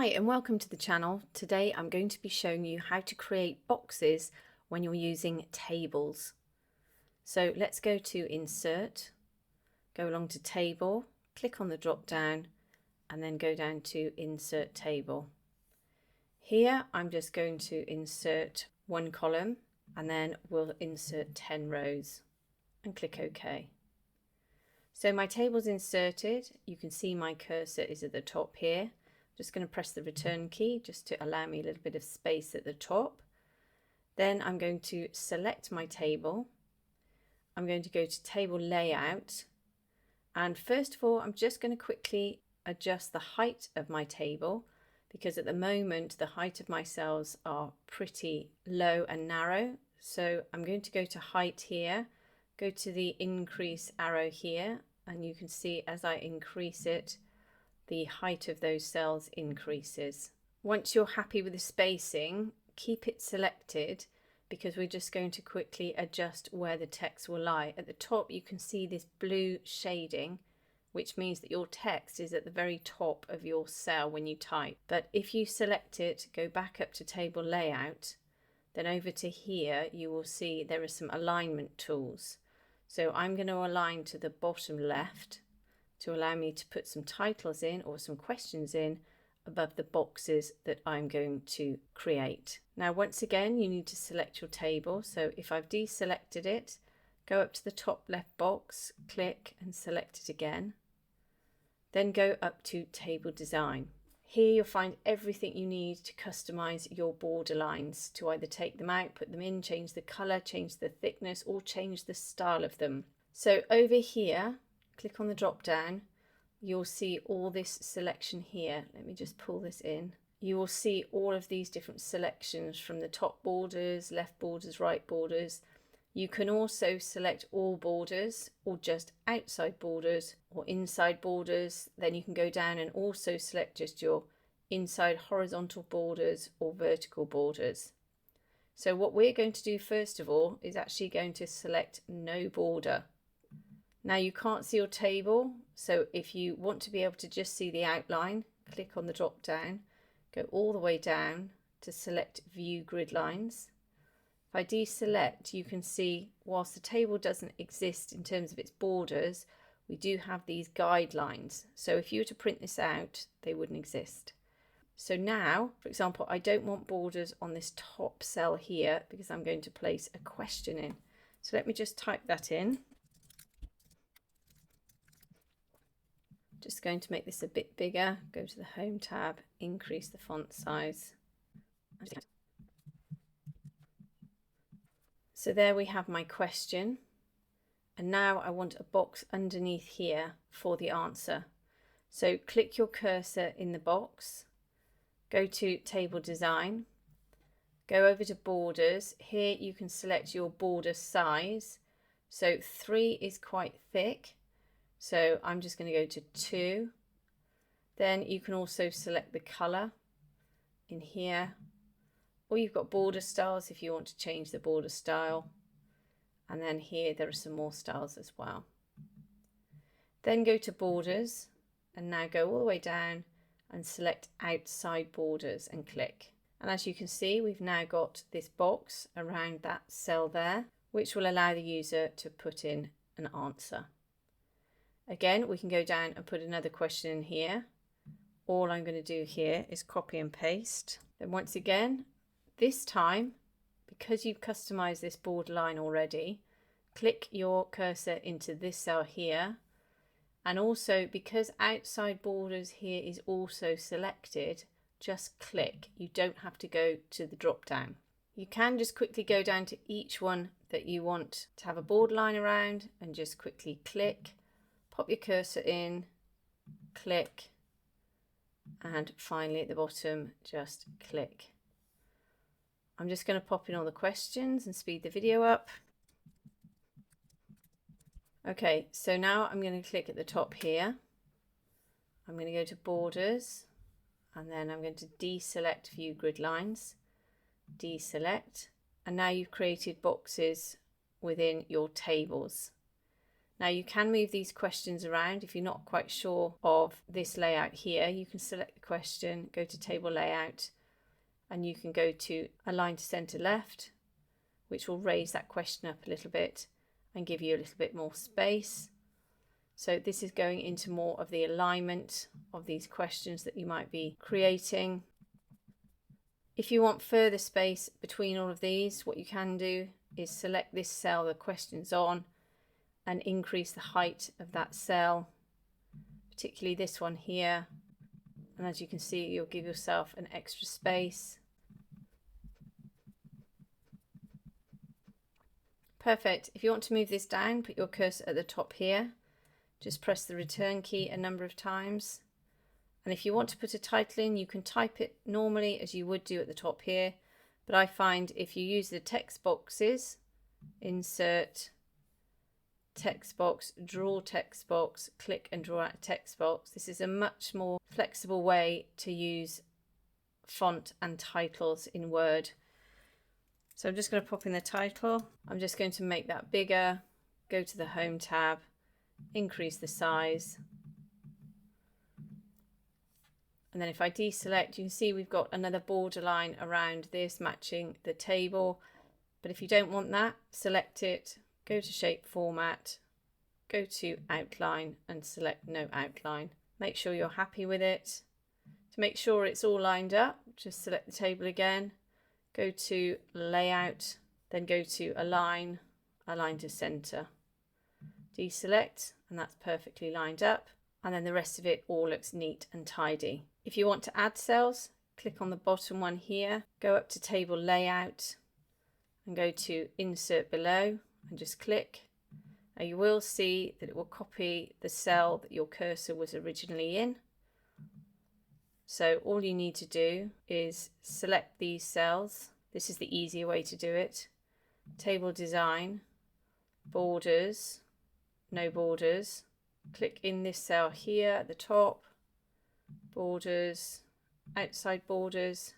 Hi and welcome to the channel. Today I'm going to be showing you how to create boxes when you're using tables. So let's go to Insert, go along to Table, click on the drop down and then go down to Insert Table. Here I'm just going to insert one column and then we'll insert 10 rows and click OK. So my table's inserted. You can see my cursor is at the top here. Just going to press the return key just to allow me a little bit of space at the top. Then I'm going to select my table. I'm going to go to table layout, and first of all I'm just going to quickly adjust the height of my table, because at the moment the height of my cells are pretty low and narrow. So I'm going to go to height here, go to the increase arrow here, and you can see as I increase it, the height of those cells increases. Once you're happy with the spacing, keep it selected, because we're just going to quickly adjust where the text will lie. At the top you can see this blue shading, which means that your text is at the very top of your cell when you type. But if you select it, go back up to table layout, then over to here you will see there are some alignment tools. So I'm going to align to the bottom left to allow me to put some titles in or some questions in above the boxes that I'm going to create. Now once again you need to select your table, so if I've deselected it, go up to the top left box, click and select it again, then go up to table design. Here you'll find everything you need to customize your border lines, to either take them out, put them in, change the color, change the thickness, or change the style of them. So over here, click on the drop down, you'll see all this selection here. Let me just pull this in. You will see all of these different selections from the top borders, left borders, right borders. You can also select all borders or just outside borders or inside borders. Then you can go down and also select just your inside horizontal borders or vertical borders. So what we're going to do first of all is actually going to select no border. Now you can't see your table, so if you want to be able to just see the outline, click on the drop down, go all the way down to select view grid lines. If I deselect, you can see whilst the table doesn't exist in terms of its borders, we do have these guidelines. So if you were to print this out, they wouldn't exist. So now, for example, I don't want borders on this top cell here because I'm going to place a question in. So let me just type that in. Just going to make this a bit bigger, go to the Home tab, increase the font size. So there we have my question. And now I want a box underneath here for the answer. So click your cursor in the box, go to Table Design, go over to Borders. Here you can select your border size. So 3 is quite thick. So I'm just going to go to 2. Then you can also select the color in here, or you've got border styles if you want to change the border style. And then here there are some more styles as well. Then go to borders and now go all the way down and select outside borders and click. And as you can see, we've now got this box around that cell there, which will allow the user to put in an answer. Again, we can go down and put another question in here. All I'm going to do here is copy and paste. Then once again, this time, because you've customized this borderline already, click your cursor into this cell here. And also, because outside borders here is also selected, just click. You don't have to go to the drop down. You can just quickly go down to each one that you want to have a borderline around and just quickly click. Pop your cursor in, click, and finally at the bottom, just click. I'm just going to pop in all the questions and speed the video up. Okay, so now I'm going to click at the top here. I'm going to go to Borders, and then I'm going to deselect View Grid Lines, deselect, and now you've created boxes within your tables. Now you can move these questions around. If you're not quite sure of this layout here, you can select the question, go to table layout, and you can go to align to center left, which will raise that question up a little bit and give you a little bit more space. So this is going into more of the alignment of these questions that you might be creating. If you want further space between all of these, what you can do is select this cell the question's on and increase the height of that cell, particularly this one here. And as you can see, you'll give yourself an extra space. Perfect. If you want to move this down, put your cursor at the top here. Just press the return key a number of times. And if you want to put a title in, you can type it normally as you would do at the top here. But I find if you use the text boxes, insert, text box, draw text box, click and draw out a text box. This is a much more flexible way to use font and titles in Word. So I'm just going to pop in the title. I'm just going to make that bigger, go to the Home tab, increase the size. And then if I deselect, you can see we've got another borderline around this matching the table. But if you don't want that, select it, go to Shape Format, go to Outline and select No Outline. Make sure you're happy with it. To make sure it's all lined up, just select the table again, go to Layout, then go to Align, Align to Center. Deselect, and that's perfectly lined up. And then the rest of it all looks neat and tidy. If you want to add cells, click on the bottom one here, go up to Table Layout and go to Insert Below and just click. Now you will see that it will copy the cell that your cursor was originally in. So all you need to do is select these cells. This is the easier way to do it. Table Design, Borders, No Borders. Click in this cell here at the top, Borders, Outside Borders.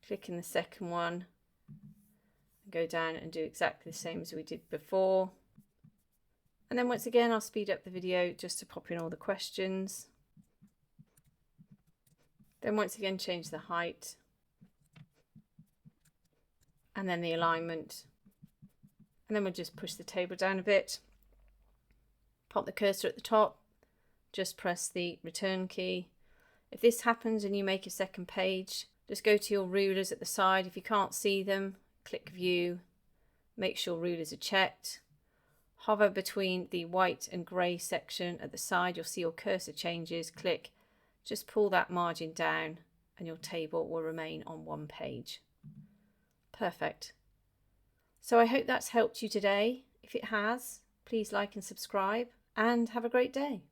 Click in the second one, go down and do exactly the same as we did before. And then once again, I'll speed up the video just to pop in all the questions. Then once again, change the height and then the alignment. And then we'll just push the table down a bit. Pop the cursor at the top, just press the return key. If this happens and you make a second page, just go to your rulers at the side. If you can't see them, click View, make sure rulers are checked. Hover between the white and grey section at the side, you'll see your cursor changes. Click, just pull that margin down and your table will remain on one page. Perfect. So I hope that's helped you today. If it has, please like and subscribe and have a great day.